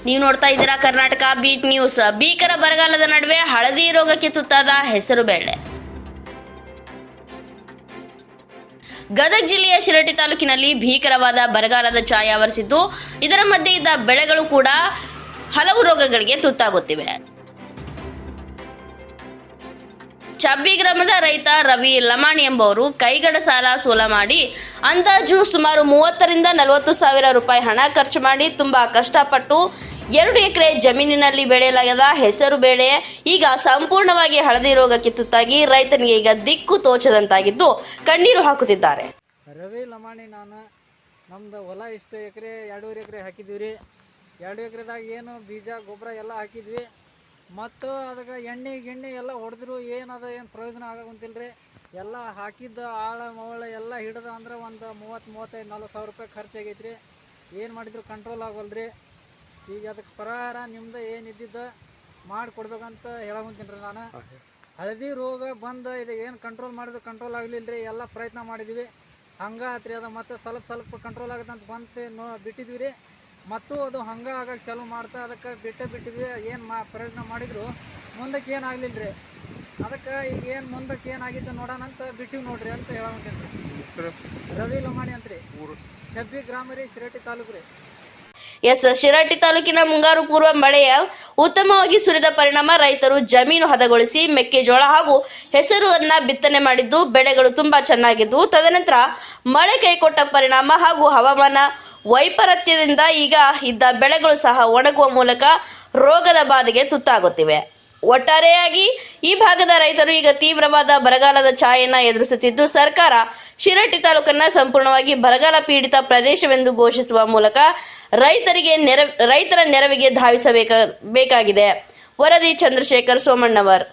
ನೀವು ನೋಡ್ತಾ ಇದ್ದೀರಾ ಕರ್ನಾಟಕ ಬೀಟ್ ನ್ಯೂಸ್. ಭೀಕರ ಬರಗಾಲದ ನಡುವೆ ಹಳದಿ ರೋಗಕ್ಕೆ ತುತ್ತಾದ ಹೆಸರು ಬೇಳೆ. ಗದಗ ಜಿಲ್ಲೆಯ ಶಿರಹಟ್ಟಿ ತಾಲೂಕಿನಲ್ಲಿ ಭೀಕರವಾದ ಬರಗಾಲದ ಛಾಯೆ ಆವರಿಸಿದ್ದು, ಇದರ ಮಧ್ಯೆ ಇದ್ದ ಬೆಳೆಗಳು ಕೂಡ ಹಲವು ರೋಗಗಳಿಗೆ ತುತ್ತಾಗುತ್ತಿವೆ. ಚಬ್ಬಿ ಗ್ರಾಮದ ರೈತ ರವಿ ಲಮಾಣಿ ಎಂಬುವರು ಕೈಗಡ ಸಾಲ ಸೋಲ ಮಾಡಿ ಅಂದಾಜು ಸುಮಾರು 30,000 ರಿಂದ 40,000 ರೂಪಾಯಿ ಹಣ ಖರ್ಚು ಮಾಡಿ ತುಂಬಾ ಕಷ್ಟಪಟ್ಟು 2 ಎಕರೆ ಜಮೀನಿನಲ್ಲಿ ಬೆಳೆಯಲಾದ ಹೆಸರು ಬೇಳೆ ಈಗ ಸಂಪೂರ್ಣವಾಗಿ ಹಳದಿ ರೋಗಕ್ಕೆ ತುತ್ತಾಗಿ ರೈತನಿಗೆ ಈಗ ದಿಕ್ಕು ತೋಚದಂತಾಗಿದ್ದು ಕಣ್ಣೀರು ಹಾಕುತ್ತಿದ್ದಾರೆ. ರವಿ ಲಮಾಣಿ ನಮ್ದು ಹೊಲ ಇಷ್ಟು ಎಕರೆ 2 ಎಕರೆ ಹಾಕಿದ್ವಿ. 2 ಎಕರೆದಾಗ ಏನು ಬೀಜ ಗೊಬ್ಬರ ಎಲ್ಲ ಹಾಕಿದ್ವಿ. ಮತ್ತು ಅದಕ್ಕೆ ಎಣ್ಣೆ ಎಲ್ಲ ಹೊಡೆದ್ರು ಏನು ಪ್ರಯೋಜನ ಆಗೋಂತಿಲ್ಲ. ಎಲ್ಲ ಹಾಕಿದ್ದ ಆಳ ಮವಳ ಎಲ್ಲ ಹಿಡಿದ ಅಂದ್ರೆ ಒಂದು 30,000-35,000-40,000 ರೂಪಾಯಿ ಖರ್ಚಾಗೈತ್ರಿ. ಏನು ಮಾಡಿದ್ರು ಕಂಟ್ರೋಲ್ ಆಗೋಲ್ರಿ. ಈಗ ಅದಕ್ಕೆ ಪರಿಹಾರ ನಿಮ್ದು ಏನಿದ್ದಿದ್ದು ಮಾಡಿಕೊಡ್ಬೇಕಂತ ಹೇಳೋಂತೀನಿ ನಾನು. ಹಳದಿ ರೋಗ ಬಂದು ಇದು ಏನು ಕಂಟ್ರೋಲ್ ಮಾಡಿದ್ರು ಕಂಟ್ರೋಲ್ ಆಗಲಿಲ್ಲ ರೀ. ಎಲ್ಲ ಪ್ರಯತ್ನ ಮಾಡಿದ್ವಿ, ಹಂಗೆ ಆತ್ರಿ. ಅದು ಮತ್ತು ಸ್ವಲ್ಪ ಕಂಟ್ರೋಲ್ ಆಗುತ್ತೆ ಅಂತ ಬಂತು ಬಿಟ್ಟಿದ್ವಿ ರೀ. ಮತ್ತು ಅದು ಹಂಗೆ ಆಗಕ್ಕೆ ಚಾಲು ಮಾಡ್ತಾ ಅದಕ್ಕೆ ಬಿಟ್ಟಿದ್ವಿ. ಏನು ಪ್ರಯತ್ನ ಮಾಡಿದ್ರು ಮುಂದಕ್ಕೆ ಏನು ಆಗಲಿಲ್ಲ ರೀ. ಅದಕ್ಕೆ ಈಗ ಏನು ಮುಂದಕ್ಕೆ ಏನಾಗಿತ್ತು ನೋಡೋಣ ಅಂತ ಬಿಟ್ಟಿವಿ ನೋಡ್ರಿ ಅಂತ ಹೇಳೋಂತೀನಿ. ರವಿ ಲಮಾಣಿ ಅಂತ್ರಿ, ಚಬ್ಬಿ ಗ್ರಾಮ ರೀ, ಶಿರಹಟ್ಟಿ ತಾಲೂಕು ರೀ. ಶಿರಹಟ್ಟಿ ತಾಲೂಕಿನ ಮುಂಗಾರು ಪೂರ್ವ ಮಳೆಯ ಉತ್ತಮವಾಗಿ ಸುರಿದ ಪರಿಣಾಮ ರೈತರು ಜಮೀನು ಹದಗೊಳಿಸಿ ಮೆಕ್ಕೆಜೋಳ ಹಾಗೂ ಹೆಸರನ್ನ ಬಿತ್ತನೆ ಮಾಡಿದ್ದು ಬೆಳೆಗಳು ತುಂಬಾ ಚೆನ್ನಾಗಿದ್ದು, ತದನಂತರ ಮಳೆ ಕೈಕೊಟ್ಟ ಪರಿಣಾಮ ಹಾಗೂ ಹವಾಮಾನ ವೈಪರೀತ್ಯದಿಂದ ಈಗ ಇದ್ದ ಬೆಳೆಗಳು ಸಹ ಒಣಗುವ ಮೂಲಕ ರೋಗದ ಬಾಧೆಗೆ ತುತ್ತಾಗುತ್ತಿವೆ. ಒಟ್ಟಾರೆಯಾಗಿ ಈ ಭಾಗದ ರೈತರು ಈಗ ತೀವ್ರವಾದ ಬರಗಾಲದ ಛಾಯೆಯನ್ನು ಎದುರಿಸುತ್ತಿದ್ದು, ಸರ್ಕಾರ ಶಿರಹಟ್ಟಿ ತಾಲೂಕನ್ನು ಸಂಪೂರ್ಣವಾಗಿ ಬರಗಾಲ ಪೀಡಿತ ಪ್ರದೇಶವೆಂದು ಘೋಷಿಸುವ ಮೂಲಕ ರೈತರ ನೆರವಿಗೆ ಧಾವಿಸಬೇಕಾಗಿದೆ. ವರದಿ ಚಂದ್ರಶೇಖರ್ ಸೋಮಣ್ಣವರ್.